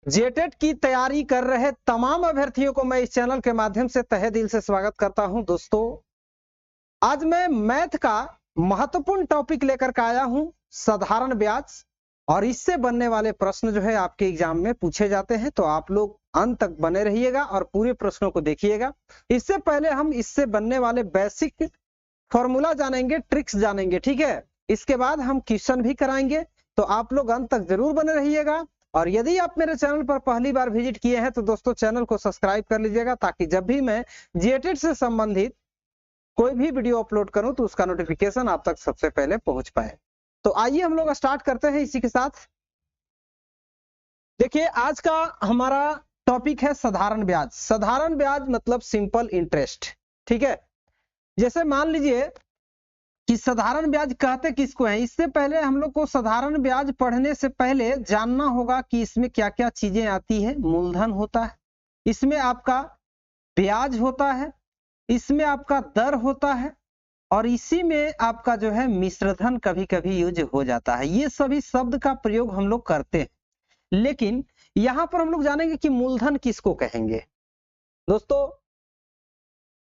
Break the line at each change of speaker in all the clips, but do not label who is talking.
जेटेट की तैयारी कर रहे तमाम अभ्यर्थियों को मैं इस चैनल के माध्यम से तहे दिल से स्वागत करता हूं। दोस्तों, आज मैं मैथ का महत्वपूर्ण टॉपिक लेकर के आया हूं, साधारण ब्याज। और इससे बनने वाले प्रश्न जो है आपके एग्जाम में पूछे जाते हैं, तो आप लोग अंत तक बने रहिएगा और पूरे प्रश्नों को देखिएगा। इससे पहले हम इससे बनने वाले बेसिक फॉर्मूला जानेंगे, ट्रिक्स जानेंगे, ठीक है। इसके बाद हम क्वेश्चन भी कराएंगे, तो आप लोग अंत तक जरूर बने रहिएगा। और यदि आप मेरे चैनल पर पहली बार विजिट किए हैं तो दोस्तों चैनल को सब्सक्राइब कर लीजिएगा, ताकि जब भी मैं जेटेट से संबंधित कोई भी वीडियो अपलोड करूं तो उसका नोटिफिकेशन आप तक सबसे पहले पहुंच पाए। तो आइए हम लोग स्टार्ट करते हैं इसी के साथ। देखिए, आज का हमारा टॉपिक है साधारण ब्याज। साधारण ब्याज मतलब सिंपल इंटरेस्ट, ठीक है। जैसे मान लीजिए कि साधारण ब्याज कहते किसको है। इससे पहले हम लोग को साधारण ब्याज पढ़ने से पहले जानना होगा कि इसमें क्या क्या चीजें आती है। मूलधन होता है, इसमें आपका ब्याज होता है, इसमें आपका दर होता है, और इसी में आपका जो है मिश्रधन कभी कभी यूज हो जाता है। ये सभी शब्द का प्रयोग हम लोग करते हैं, लेकिन यहां पर हम लोग जानेंगे कि मूलधन किसको कहेंगे। दोस्तों,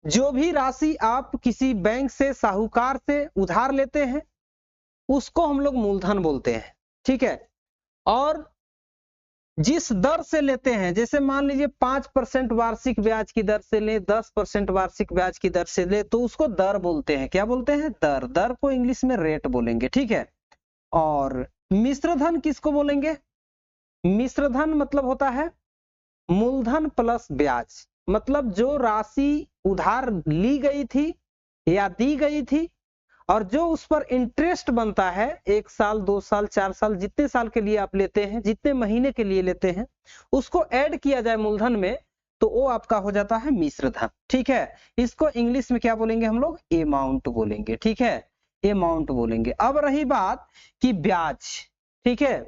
जो भी राशि आप किसी बैंक से, साहूकार से उधार लेते हैं उसको हम लोग मूलधन बोलते हैं, ठीक है। और जिस दर से लेते हैं, जैसे मान लीजिए 5% वार्षिक ब्याज की दर से ले, 10% वार्षिक ब्याज की दर से ले, तो उसको दर बोलते हैं। क्या बोलते हैं? दर। दर को इंग्लिश में रेट बोलेंगे, ठीक है। और मिश्रधन किसको बोलेंगे? मिश्रधन मतलब होता है मूलधन प्लस ब्याज। मतलब जो राशि उधार ली गई थी या दी गई थी और जो उस पर इंटरेस्ट बनता है, 1 साल, 2 साल, 4 साल, जितने साल के लिए आप लेते हैं, जितने महीने के लिए लेते हैं, उसको ऐड किया जाए मूलधन में, तो वो आपका हो जाता है मिश्रधन, ठीक है। इसको इंग्लिश में क्या बोलेंगे हम लोग? अमाउंट बोलेंगे, ठीक है। अमाउंट बोलेंगे। अब रही बात कि ब्याज, ठीक है,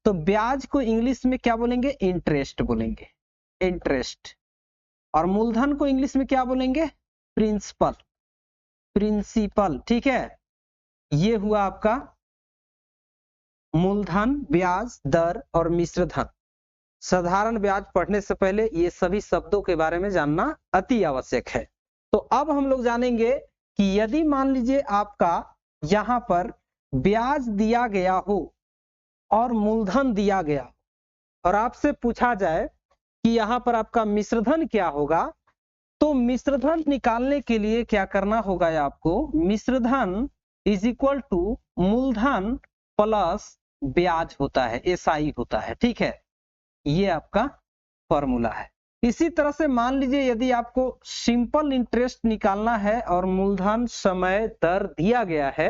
तो ब्याज को इंग्लिश में क्या बोलेंगे? इंटरेस्ट बोलेंगे, इंटरेस्ट। और मूलधन को इंग्लिश में क्या बोलेंगे? प्रिंसिपल, प्रिंसिपल, ठीक है। ये हुआ आपका मूलधन, ब्याज, दर और मिश्रधन। साधारण ब्याज पढ़ने से पहले ये सभी शब्दों के बारे में जानना अति आवश्यक है। तो अब हम लोग जानेंगे कि यदि मान लीजिए आपका यहां पर ब्याज दिया गया हो और मूलधन दिया गया, और आपसे पूछा जाए कि यहां पर आपका मिश्रधन क्या होगा, तो मिश्रधन निकालने के लिए क्या करना होगा आपको? मिश्रधन इज इक्वल टू मूलधन प्लस ब्याज होता है, एसआई होता है, ठीक है। ये आपका फॉर्मूला है। इसी तरह से मान लीजिए यदि आपको सिंपल इंटरेस्ट निकालना है और मूलधन, समय, दर दिया गया है,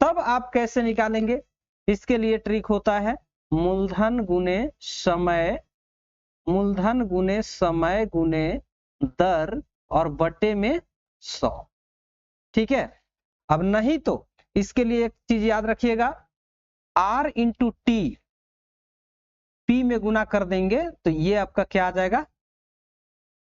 तब आप कैसे निकालेंगे? इसके लिए ट्रिक होता है मूलधन गुने समय, मूलधन गुने समय गुने दर और बटे में 100, ठीक है। अब नहीं तो इसके लिए एक चीज याद रखिएगा, R इंटू टी, P में गुना कर देंगे तो ये आपका क्या आ जाएगा?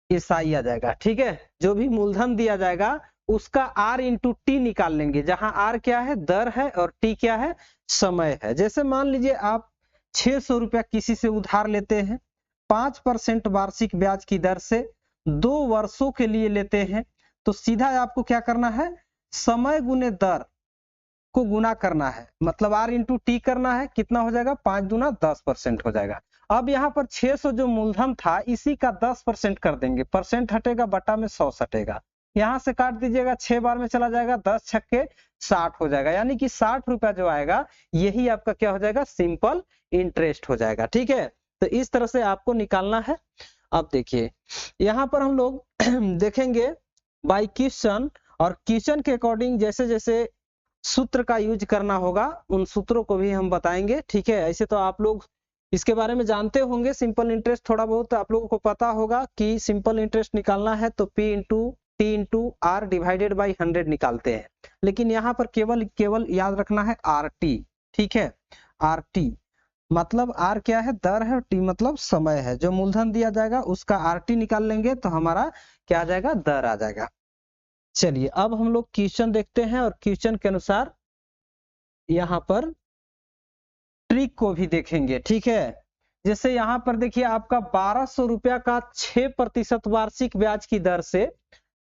एसआई आ जाएगा, ठीक है। जो भी मूलधन दिया जाएगा उसका R इंटू टी निकाल लेंगे, जहां R क्या है? दर है, और T क्या है? समय है। जैसे मान लीजिए आप 600 रुपया किसी से उधार लेते हैं, 5% वार्षिक ब्याज की दर से 2 वर्षों के लिए लेते हैं, तो सीधा आपको क्या करना है? समय गुने दर को गुना करना है, मतलब R इंटू टी करना है। कितना हो जाएगा? 5 दूना 10% हो जाएगा। अब यहाँ पर 600 जो मूलधन था, इसी का 10% कर देंगे, परसेंट हटेगा, बटा में 100 हटेगा। यहां से काट दीजिएगा, 6 बार में चला जाएगा, 10 छक्के 60 हो जाएगा। यानी कि 60 रुपया जो आएगा, यही आपका क्या हो जाएगा? सिंपल इंटरेस्ट हो जाएगा, ठीक है। तो इस तरह से आपको निकालना है। अब देखिए, यहाँ पर हम लोग देखेंगे बाय क्वेश्चन, और क्वेश्चन के अकॉर्डिंग जैसे जैसे सूत्र का यूज करना होगा, उन सूत्रों को भी हम बताएंगे, ठीक है। ऐसे तो आप लोग इसके बारे में जानते होंगे, सिंपल इंटरेस्ट थोड़ा बहुत आप लोगों को पता होगा कि सिंपल इंटरेस्ट निकालना है तो P into T into R divided by 100 निकालते हैं। लेकिन यहाँ पर केवल याद रखना है RT, ठीक है। RT मतलब R क्या है? दर है, और T मतलब समय है। जो मूलधन दिया जाएगा उसका RT निकाल लेंगे तो हमारा क्या आ जाएगा? दर आ जाएगा। चलिए अब हम लोग क्वेश्चन देखते हैं, और क्वेश्चन के अनुसार यहाँ पर ट्रिक को भी देखेंगे, ठीक है। जैसे यहाँ पर देखिए आपका 1200 रुपया का 6% वार्षिक ब्याज की दर से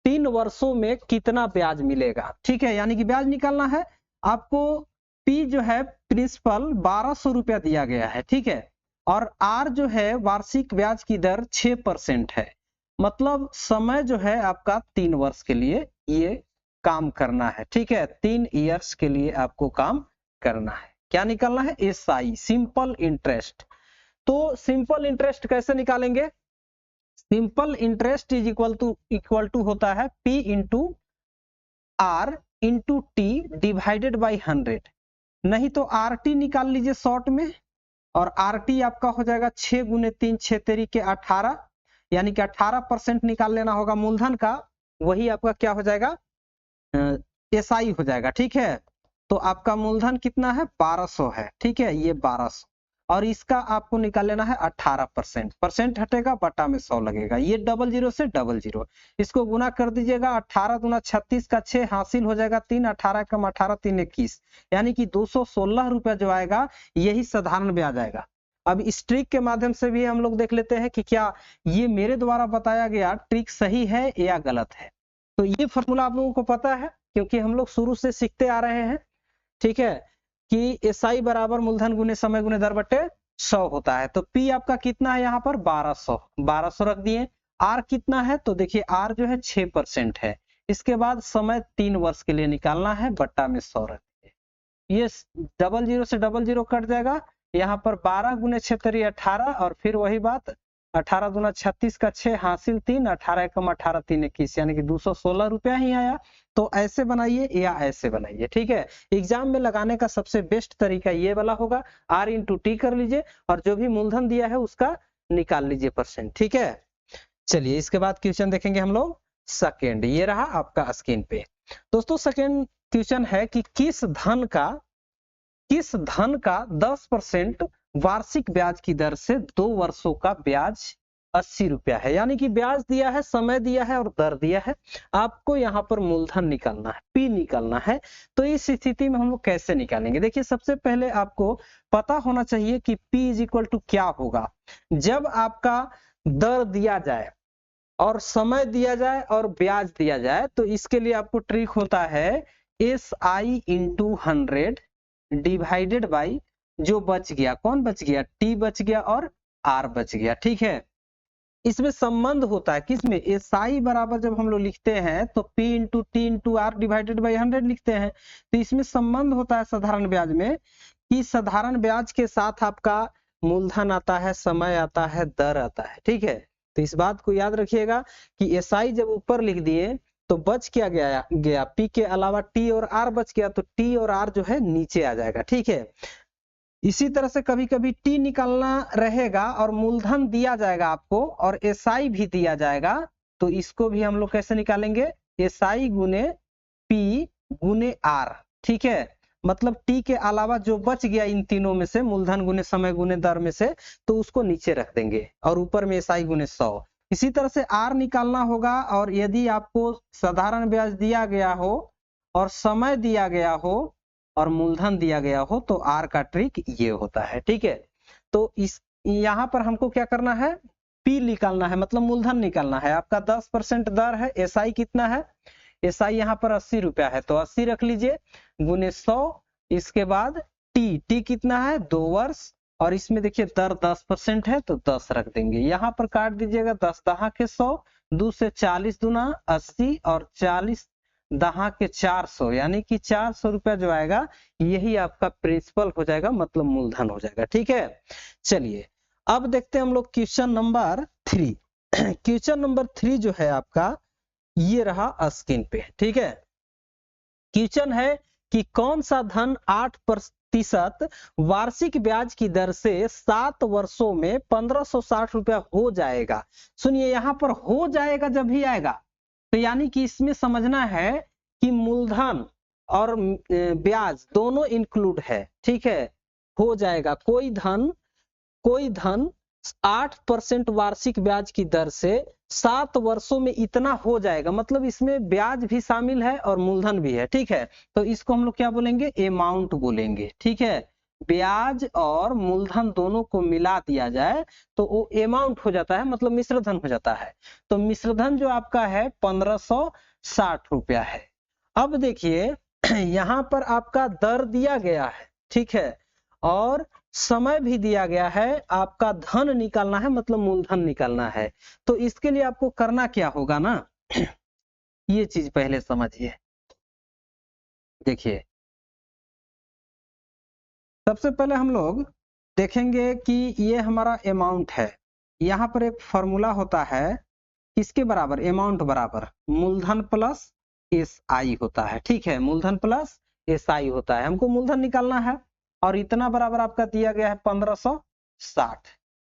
3 वर्षों में कितना ब्याज मिलेगा, ठीक है, यानी कि ब्याज निकालना है आपको। पी जो है प्रिंसिपल 1200 रुपया दिया गया है, ठीक है, और आर जो है वार्षिक ब्याज की दर 6% है, मतलब समय जो है आपका 3 वर्ष के लिए ये काम करना है, ठीक है, 3 इयर्स के लिए आपको काम करना है। क्या निकालना है? SI, simple interest. तो सिंपल इंटरेस्ट कैसे निकालेंगे? Simple interest is equal to होता है P into R into T divided by 100। नहीं तो RT निकाल लीजिए शॉर्ट में, और RT आपका हो जाएगा 6 गुने 3 6 तेरी के 18, यानी कि 18% निकाल लेना होगा मूलधन का, वही आपका क्या हो जाएगा? एसआई हो जाएगा, ठीक है। तो आपका मूलधन कितना है? 1200 है, ठीक है, ये 1200, और इसका आपको निकाल लेना है 18%, परसेंट हटेगा बटा में 100 लगेगा, ये 00 से 00, इसको गुना कर दीजिएगा, 18 दूना 36 का 6 हासिल हो जाएगा 3, 18 कम 18 3 21, यानी कि 216 रुपया जो आएगा यही साधारण ब्याज आएगा। अब इस ट्रिक के माध्यम से भी हम लोग देख लेते हैं कि क्या ये मेरे द्वारा बताया गया ट्रिक सही है या गलत है। तो ये फॉर्मूला आप लोगों को पता है क्योंकि हम लोग शुरू से सीखते आ रहे हैं, ठीक है, कि एसआई बराबर मूलधन गुने समय गुने दर बटे 100 होता है। तो पी आपका कितना है यहाँ पर? 1200 रख दिए। आर कितना है? तो देखिए आर जो है 6% है, इसके बाद समय 3 वर्ष के लिए निकालना है, बट्टा में 100 रख दिए, ये 00 से 00 कट जाएगा, यहाँ पर 12 गुने 6 तेरी 18, और फिर वही बात 18 दूना 36 का 6 हासिल 3, 18 कम 18 3 21, यानी कि 216 रुपया ही आया। तो ऐसे बनाइए या ऐसे बनाइए, ठीक है। एग्जाम में लगाने का सबसे बेस्ट तरीका ये वाला होगा, R इंटू टी कर लीजिए और जो भी मूलधन दिया है उसका निकाल लीजिए परसेंट, ठीक है। चलिए इसके बाद क्वेश्चन देखेंगे हम लोग सेकेंड, ये रहा आपका स्क्रीन पे। दोस्तों सेकेंड क्वेश्चन है कि किस धन का 10% वार्षिक ब्याज की दर से 2 वर्षों का ब्याज 80 रुपया है, यानी कि ब्याज दिया है, समय दिया है और दर दिया है, आपको यहाँ पर मूलधन निकालना है, पी निकालना है। तो इस स्थिति में हम लोग कैसे निकालेंगे? देखिए सबसे पहले आपको पता होना चाहिए कि P इज इक्वल टू क्या होगा। जब आपका दर दिया जाए और समय दिया जाए और ब्याज दिया जाए, तो इसके लिए आपको ट्रिक होता है SI इंटू 100 डिवाइडेड बाई जो बच गया, कौन बच गया? T बच गया और R बच गया, ठीक है। इसमें संबंध होता है किसमें? SI बराबर जब हम लोग लिखते हैं तो P into T into R divided by 100 लिखते हैं, तो इसमें संबंध होता है साधारण ब्याज में कि साधारण ब्याज के साथ आपका मूलधन आता है, समय आता है, दर आता है, ठीक है। तो इस बात को याद रखिएगा कि SI जब ऊपर लिख दिए तो बच क्या गया? P के अलावा T और R बच गया, तो T और R जो है नीचे आ जाएगा, ठीक है। इसी तरह से कभी कभी टी निकालना रहेगा और मूलधन दिया जाएगा आपको और एसआई भी दिया जाएगा, तो इसको भी हम लोग कैसे निकालेंगे? एसआई गुने पी गुने आर, ठीक है। मतलब टी के अलावा जो बच गया इन तीनों में से, मूलधन गुने समय गुने दर में से, तो उसको नीचे रख देंगे और ऊपर में एसआई गुने 100। इसी तरह से आर निकालना होगा, और यदि आपको साधारण ब्याज दिया गया हो और समय दिया गया हो और मूलधन दिया गया हो तो आर का ट्रिक ये होता है, ठीक है। तो इस यहाँ पर हमको क्या करना है? पी निकालना है, मतलब मूलधन निकालना है। आपका 10% दर है, एसआई कितना है? एसआई यहाँ पर 80 रुपया है, तो 80 रख लीजिए गुने 100, इसके बाद टी कितना है? 2 वर्ष, और इसमें देखिए दर 10% है तो 10 रख देंगे, यहाँ पर काट दीजिएगा 10 दहा के 100, 2 से 40 दूना 80 और 40 दहा के 400, यानी कि 400 रुपया जो आएगा यही आपका प्रिंसिपल हो जाएगा, मतलब मूलधन हो जाएगा, ठीक है। चलिए अब देखते हैं हम लोग क्वेश्चन नंबर 3। क्वेश्चन नंबर 3 जो है आपका ये रहा स्क्रीन पे, ठीक है। क्वेश्चन है कि कौन सा धन 8% वार्षिक ब्याज की दर से 7 वर्षों में 1560 रुपया हो जाएगा। सुनिए यहाँ पर हो जाएगा जब भी आएगा, तो यानी कि इसमें समझना है कि मूलधन और ब्याज दोनों इंक्लूड है, ठीक है। हो जाएगा कोई धन 8% वार्षिक ब्याज की दर से 7 वर्षों में इतना हो जाएगा, मतलब इसमें ब्याज भी शामिल है और मूलधन भी है, ठीक है। तो इसको हम लोग क्या बोलेंगे? अमाउंट बोलेंगे, ठीक है। ब्याज और मूलधन दोनों को मिला दिया जाए तो वो अमाउंट हो जाता है, मतलब मिश्र धन हो जाता है। तो मिश्र धन जो आपका है 1560 रुपया है। अब देखिए यहाँ पर आपका दर दिया गया है, ठीक है, और समय भी दिया गया है, आपका धन निकालना है, मतलब मूलधन निकालना है। तो इसके लिए आपको करना क्या होगा ना, ये चीज पहले समझिए। देखिए सबसे पहले हम लोग देखेंगे कि ये हमारा अमाउंट है, यहाँ पर एक फॉर्मूला होता है किसके बराबर, अमाउंट बराबर मूलधन प्लस एसआई होता है, ठीक है, मूलधन प्लस एसआई होता है। हमको मूलधन निकालना है और इतना बराबर आपका दिया गया है 1560।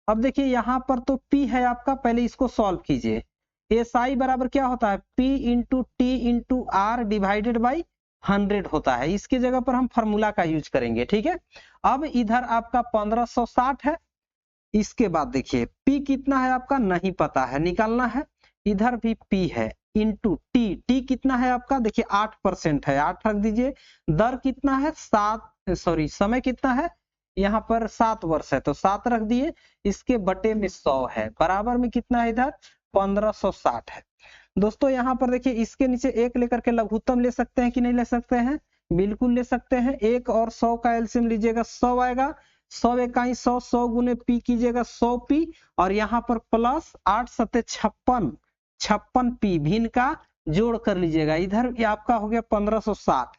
अब देखिए यहाँ पर तो P है आपका, पहले इसको सॉल्व कीजिए। एसआई बराबर क्या होता है, P into T into R divided by 100 होता है। इसकी जगह पर हम फार्मूला का यूज करेंगे, ठीक है। अब इधर आपका 1560 है, इसके बाद देखिए P कितना है आपका नहीं पता है, निकालना है। इधर भी P है इंटू टी कितना है आपका, देखिए 8% है, 8 रख दीजिए। दर कितना है, समय कितना है, यहाँ पर 7 वर्ष है तो 7 रख दिए। इसके बटे में 100 है, बराबर में कितना है इधर 1560 है। दोस्तों यहाँ पर देखिए इसके नीचे एक लेकर के लघुत्तम ले सकते हैं कि नहीं ले सकते हैं, बिल्कुल ले सकते हैं। 1 और 100 का एलसीएम लीजिएगा 100 आएगा, 100 इकाई 100, 100 गुने P कीजिएगा 100 P, और यहाँ पर प्लस 8 सत्ते 56 P भिन्न का जोड़ कर लीजिएगा। इधर ये आपका हो गया 1560।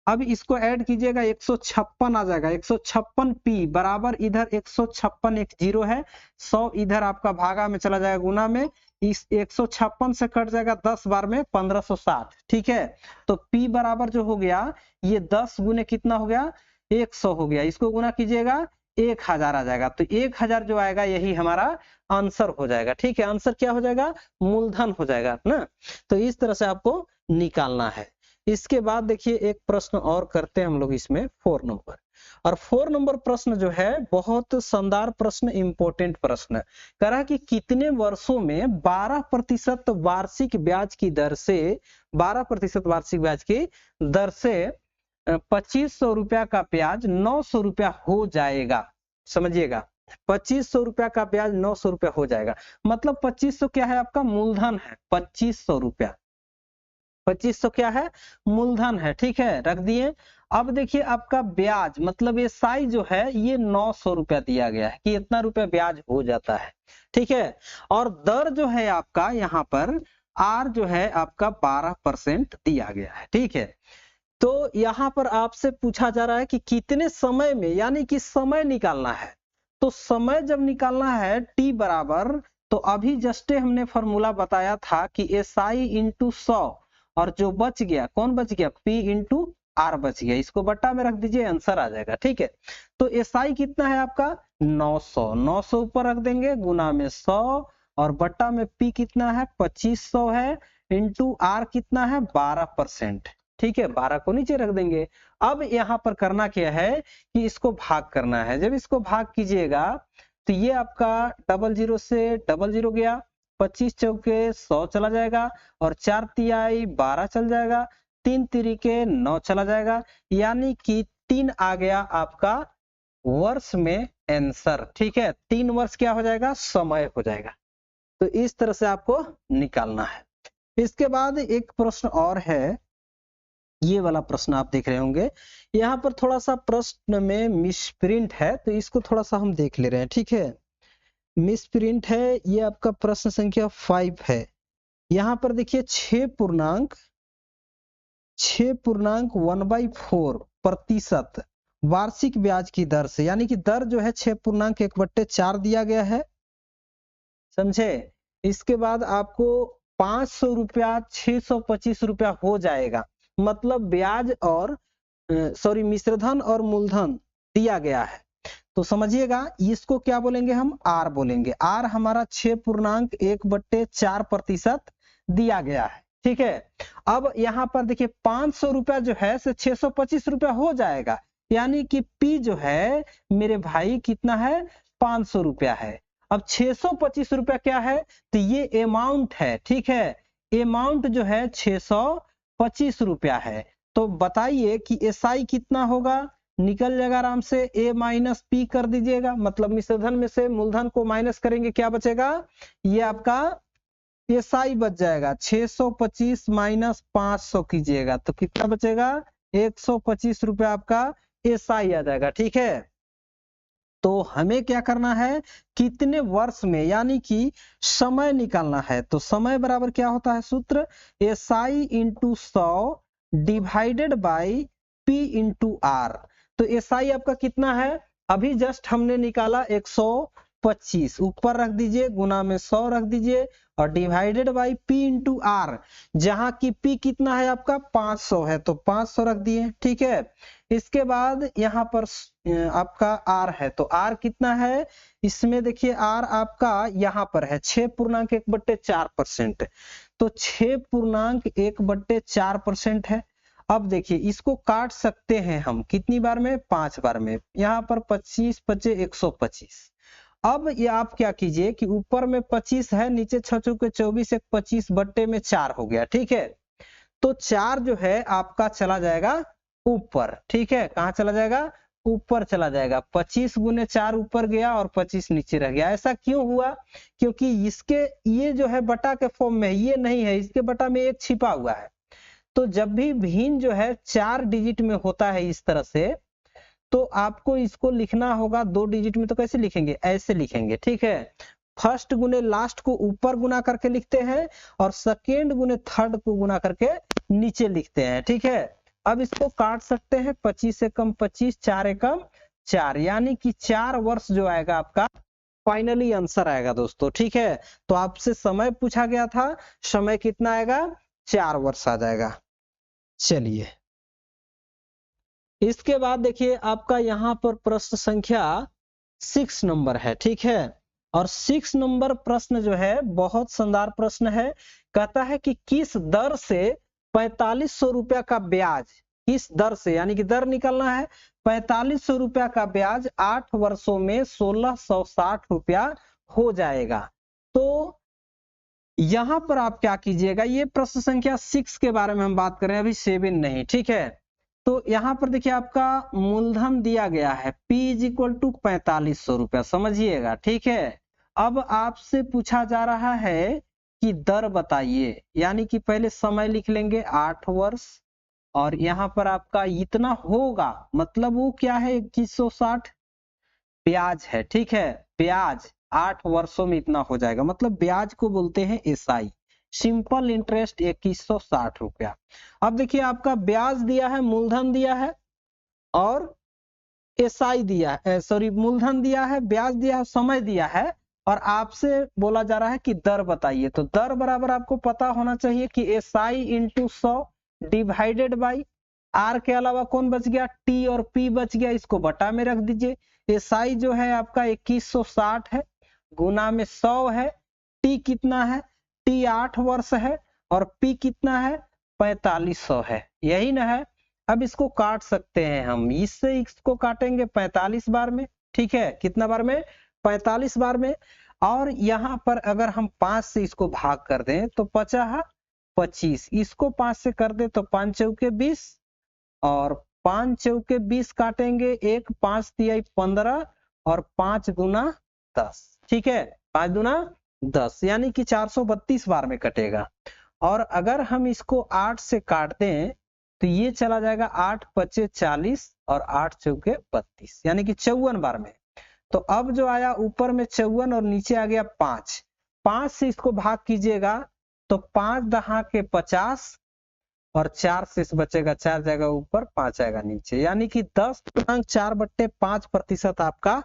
अब इसको ऐड कीजिएगा 156 आ जाएगा, 156 P बराबर इधर 156 एक जीरो है, 100 इधर आपका भागा में चला जाएगा गुना में, इस 156 से कट जाएगा 10 बार में 1560, ठीक है। तो P बराबर जो हो गया ये 10 गुने कितना हो गया 100 हो गया, इसको गुना कीजिएगा 1000 आ जाएगा। तो 1000 जो आएगा यही हमारा आंसर हो जाएगा, ठीक है। आंसर क्या हो जाएगा, मूलधन हो जाएगा ना। तो इस तरह से आपको निकालना है। इसके बाद देखिए एक प्रश्न और करते हैं हम लोग इसमें 4 नंबर, और 4 नंबर प्रश्न जो है बहुत शानदार प्रश्न, इंपॉर्टेंट प्रश्न कह रहा है कि कितने वर्षों में 12% वार्षिक ब्याज की दर से 12% वार्षिक ब्याज की दर से 2500 रुपया का ब्याज 900 रुपया हो जाएगा। समझिएगा 2500 रुपया का ब्याज 900 रुपया हो जाएगा, मतलब 2500 क्या है आपका मूलधन है, 2500 रुपया 2500 क्या है मूलधन है, ठीक है, रख दिए। अब देखिए आपका ब्याज मतलब ये साई जो है ये 900 रुपया दिया गया है कि इतना रुपया ब्याज हो जाता है, ठीक है। और दर जो है आपका यहाँ पर आर जो है आपका 12% दिया गया है, ठीक है। तो यहाँ पर आपसे पूछा जा रहा है कि कितने समय में, यानी कि समय निकालना है। तो समय जब निकालना है टी बराबर, तो अभी जस्ट हमने फॉर्मूला बताया था कि एसआई इंटू 100, और जो बच गया कौन बच गया, P इंटू आर बच गया, इसको बट्टा में रख दीजिए आंसर आ जाएगा, ठीक है। तो एसआई कितना है आपका 900, 900 ऊपर रख देंगे गुना में 100, और बट्टा में P कितना है 2500 है, इंटू आर कितना है 12%, ठीक है, 12 को नीचे रख देंगे। अब यहाँ पर करना क्या है कि इसको भाग करना है। जब इसको भाग कीजिएगा तो ये आपका 00 से 00 गया, 25 चौके 100 चला जाएगा, और 4 तिहाई 12 चल जाएगा, 3 तिरिके 9 चला जाएगा, यानी कि 3 आ गया आपका वर्ष में आंसर, ठीक है। 3 वर्ष क्या हो जाएगा, समय हो जाएगा। तो इस तरह से आपको निकालना है। इसके बाद एक प्रश्न और है, ये वाला प्रश्न आप देख रहे होंगे, यहाँ पर थोड़ा सा प्रश्न में मिसप्रिंट है, तो इसको थोड़ा सा हम देख ले रहे हैं, ठीक है। मिसप्रिंट है, ये आपका प्रश्न संख्या 5 है। यहाँ पर देखिए 6.1/4% वार्षिक ब्याज की दर से, यानी कि दर जो है 6.1/4 दिया गया है, समझे। इसके बाद आपको 500 रुपया 625 रुपया हो जाएगा, मतलब ब्याज और मिश्रधन और मूलधन दिया गया है। तो समझिएगा इसको क्या बोलेंगे, हम आर बोलेंगे। आर हमारा 6.1/4% दिया गया है, ठीक है। अब यहाँ पर देखिए 500 रुपया जो है से 625 रुपया हो जाएगा, यानी कि P जो है मेरे भाई कितना है 500 रुपया है। अब 625 रुपया क्या है, तो ये अमाउंट है, ठीक है। अमाउंट जो है 625 रुपया है। तो बताइए कि एसआई कितना होगा, निकल जाएगा आराम से, a माइनस पी कर दीजिएगा, मतलब मिश्रधन में से मूलधन को माइनस करेंगे, क्या बचेगा, ये आपका एसआई बच जाएगा। 625 माइनस 500 कीजिएगा तो कितना बचेगा, 125 रुपया आपका एसआई आ जाएगा। ठीक है, तो हमें क्या करना है, कितने वर्ष में, यानी कि समय निकालना है। तो समय बराबर क्या होता है सूत्र, SI into 100 divided by P into R. तो एसआई आपका कितना है, अभी जस्ट हमने निकाला 125, ऊपर रख दीजिए, गुना में 100 रख दीजिए और divided by P into R, जहां की पी कितना है आपका 500 है तो 500 रख दिए। ठीक है, इसके बाद यहाँ पर आपका आर है, तो आर कितना है, इसमें देखिए आर आपका यहाँ पर है 6.1/4%, तो 6.1/4% है। अब देखिए इसको काट सकते हैं हम कितनी बार में, 5 बार में, यहाँ पर 25 बचे 125। अब ये आप क्या कीजिए कि ऊपर में 25 है, नीचे 6 चौके 24, एक 25 बट्टे में 4 हो गया। ठीक है, तो 4 जो है आपका चला जाएगा ऊपर। ठीक है, कहाँ चला जाएगा, ऊपर चला जाएगा। 25 गुने 4 ऊपर गया और 25 नीचे रह गया। ऐसा क्यों हुआ, क्योंकि इसके ये जो है बटा के फॉर्म में, ये नहीं है, इसके बटा में एक छिपा हुआ है। तो जब भी भिन्न जो है 4 डिजिट में होता है इस तरह से, तो आपको इसको लिखना होगा 2 डिजिट में। तो कैसे लिखेंगे, ऐसे लिखेंगे। ठीक है, फर्स्ट गुने लास्ट को ऊपर गुना करके लिखते हैं और सेकेंड गुने थर्ड को गुना करके नीचे लिखते हैं। ठीक है, अब इसको काट सकते हैं, 25 से कम 25, 4 एकम 4, यानी कि 4 वर्ष जो आएगा आपका फाइनली आंसर आएगा दोस्तों। ठीक है, तो आपसे समय पूछा गया था, समय कितना आएगा, 4 वर्ष आ जाएगा। चलिए, इसके बाद देखिए आपका यहाँ पर प्रश्न संख्या 6 नंबर है। ठीक है, और 6 नंबर प्रश्न जो है बहुत शानदार प्रश्न है। कहता है कि किस दर से 4500 रुपया का ब्याज, किस दर से, यानी कि दर निकालना है, 4500 रुपया का ब्याज 8 वर्षों में 1660 रुपया हो जाएगा। तो यहां पर आप क्या कीजिएगा, ये प्रश्न संख्या 6 के बारे में हम बात कर रहे हैं, अभी 7 नहीं। ठीक है, तो यहाँ पर देखिए आपका मूलधन दिया गया है P इज इक्वल टू 4500 रुपया, समझिएगा। ठीक है, अब आपसे पूछा जा रहा है कि दर बताइए, यानी कि पहले समय लिख लेंगे 8 वर्ष, और यहाँ पर आपका इतना होगा, मतलब वो क्या है 2160 ब्याज है। ठीक है, ब्याज 8 वर्षों में इतना हो जाएगा, मतलब ब्याज को बोलते हैं एसआई, सिंपल इंटरेस्ट 2160 रुपया। अब देखिए आपका ब्याज दिया है, मूलधन दिया है और एसआई दिया है, सॉरी मूलधन दिया है, ब्याज दिया है, समय दिया है, और आपसे बोला जा रहा है कि दर बताइए। तो दर बराबर आपको पता होना चाहिए कि SI into 100 divided by R के अलावा कौन बच गया, टी और पी बच गया, इसको बटा में रख दीजिए। एसआई जो है आपका 2160 है, गुना में 100 है, टी कितना है, टी 8 वर्ष है, और पी कितना है 4500 है, यही ना है। अब इसको काट सकते हैं हम, इससे इसको काटेंगे 45 बार में। ठीक है, कितना बार में, 45 बार में। और यहाँ पर अगर हम 5 से इसको भाग कर दें तो 25, इसको 5 से कर दे तो 5 चौके 20, और 5 चौके 20 काटेंगे, 1 5 तिहाई 15 और 5 दूना 10। ठीक है, 5 दूना 10, यानी कि 432 बार में कटेगा। और अगर हम इसको 8 से काट दें तो ये चला जाएगा 8 पचे 40 और 8 चौके 32, यानी कि 54 बार में। तो अब जो आया ऊपर में 54 और नीचे आ गया 5, 5 से इसको भाग कीजिएगा तो 5 दहा के 50 और 4 से बचेगा, 4 जाएगा ऊपर 5 आएगा नीचे, यानी कि 10.4/5% आपका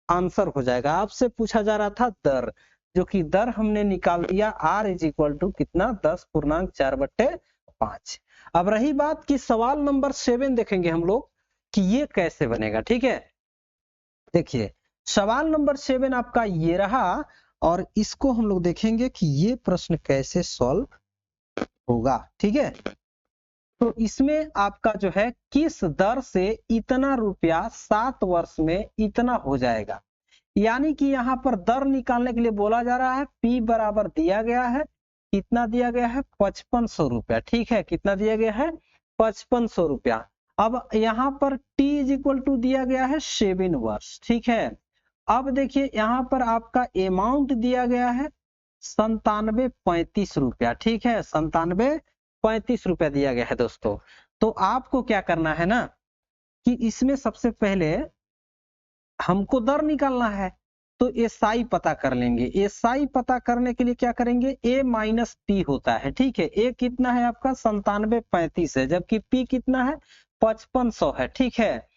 आंसर हो जाएगा। आपसे पूछा जा रहा था दर, जो कि दर हमने निकाल दिया, R इज इक्वल टू कितना, 10.4/5। अब रही बात कि सवाल नंबर 7 देखेंगे हम लोग कि ये कैसे बनेगा। ठीक है, देखिए सवाल नंबर 7 आपका ये रहा, और इसको हम लोग देखेंगे कि ये प्रश्न कैसे सॉल्व होगा। ठीक है, तो इसमें आपका जो है किस दर से इतना रुपया 7 वर्ष में इतना हो जाएगा, यानी कि यहाँ पर दर निकालने के लिए बोला जा रहा है, P बराबर दिया गया है, कितना दिया गया है 5500 रुपया। ठीक है, कितना दिया गया है 5500 रुपया। अब यहाँ पर t इज इक्वल टू दिया गया है 7 वर्ष, ठीक है। अब देखिए यहाँ पर आपका अमाउंट दिया गया है 9735 रुपया, ठीक है, 9735 रुपया दिया गया है दोस्तों। तो आपको क्या करना है ना कि इसमें सबसे पहले हमको दर निकालना है, तो एसआई पता कर लेंगे। एसआई पता करने के लिए क्या करेंगे, ए माइनस पी होता है, ठीक है। ए कितना है आपका 9735 है, जबकि पी कितना है 5500 है, ठीक है।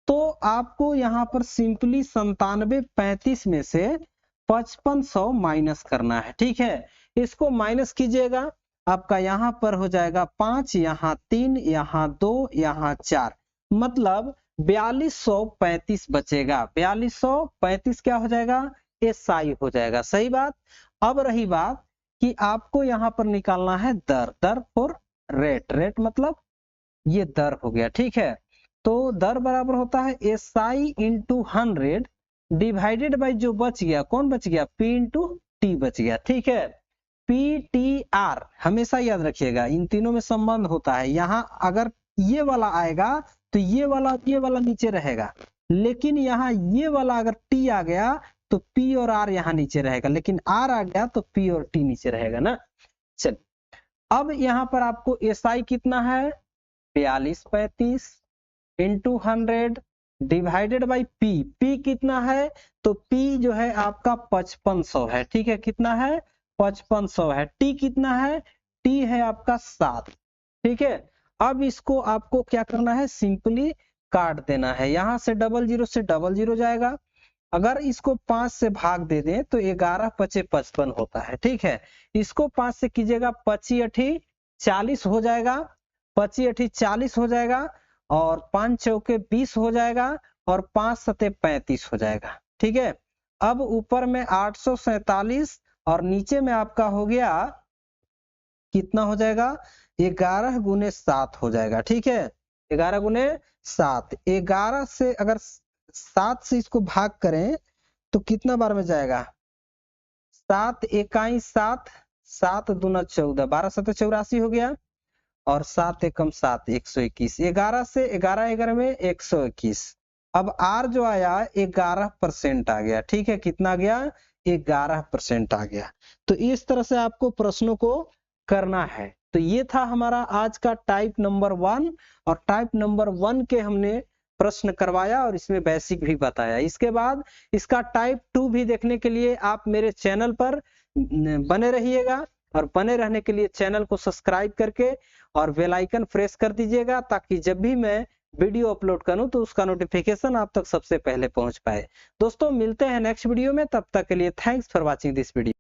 तो आपको यहाँ पर सिंपली 9735 में से 5500 माइनस करना है, ठीक है। इसको माइनस कीजिएगा, आपका यहाँ पर हो जाएगा 5, यहाँ 3, यहाँ 2, यहाँ 4, मतलब 4235 बचेगा। 4235 क्या हो जाएगा, एसआई हो जाएगा, सही बात। अब रही बात कि आपको यहाँ पर निकालना है दर, दर फॉर रेट, रेट मतलब ये दर हो गया, ठीक है। तो दर बराबर होता है एसआई इंटू 100 डिवाइडेड बाई जो बच गया, कौन बच गया, पी इंटू टी बच गया, ठीक है। पी टी आर हमेशा याद रखिएगा, इन तीनों में संबंध होता है। यहाँ अगर ये वाला आएगा तो ये वाला नीचे रहेगा, लेकिन यहाँ ये वाला अगर टी आ गया तो पी और आर यहाँ नीचे रहेगा, लेकिन आर आ गया तो पी और टी नीचे रहेगा ना। चल, अब यहाँ पर आपको एसआई कितना है 4235 into 100 divided by P, P कितना है, तो पी जो है आपका 5500 है, ठीक है, कितना है 5500 है। टी कितना है, टी है आपका 7, ठीक है। अब इसको आपको क्या करना है, सिंपली काट देना है, यहां से 00 से 00 जाएगा। अगर इसको 5 से भाग दे दें तो 11 पचे 55 होता है, ठीक है। इसको 5 से कीजिएगा, 25 अठी 40 हो जाएगा, 25 अठी 40 हो जाएगा, और 5 चौके 20 हो जाएगा, और 5 सते 35 हो जाएगा, ठीक है। अब ऊपर में 847 और नीचे में आपका हो गया कितना हो जाएगा, 11 गुने 7 हो जाएगा, ठीक है। 11 गुने 7, 11 से अगर 7 से इसको भाग करें तो कितना बार में जाएगा, 7 इकाई 7, 7 दूना 14, 12 सते 84 हो गया, और 7 एकम 7, 121, 11 से 11 में 121। अब आर जो आया 11% आ गया, ठीक है, कितना आ गया 11% आ गया। तो इस तरह से आपको प्रश्नों को करना है। तो ये था हमारा आज का टाइप नंबर 1, और टाइप नंबर 1 के हमने प्रश्न करवाया और इसमें बेसिक भी बताया। इसके बाद इसका टाइप 2 भी देखने के लिए आप मेरे चैनल पर बने रहिएगा, और बने रहने के लिए चैनल को सब्सक्राइब करके और बेल आइकन प्रेस कर दीजिएगा, ताकि जब भी मैं वीडियो अपलोड करूं तो उसका नोटिफिकेशन आप तक सबसे पहले पहुंच पाए। दोस्तों मिलते हैं नेक्स्ट वीडियो में, तब तक के लिए thanks for watching this video.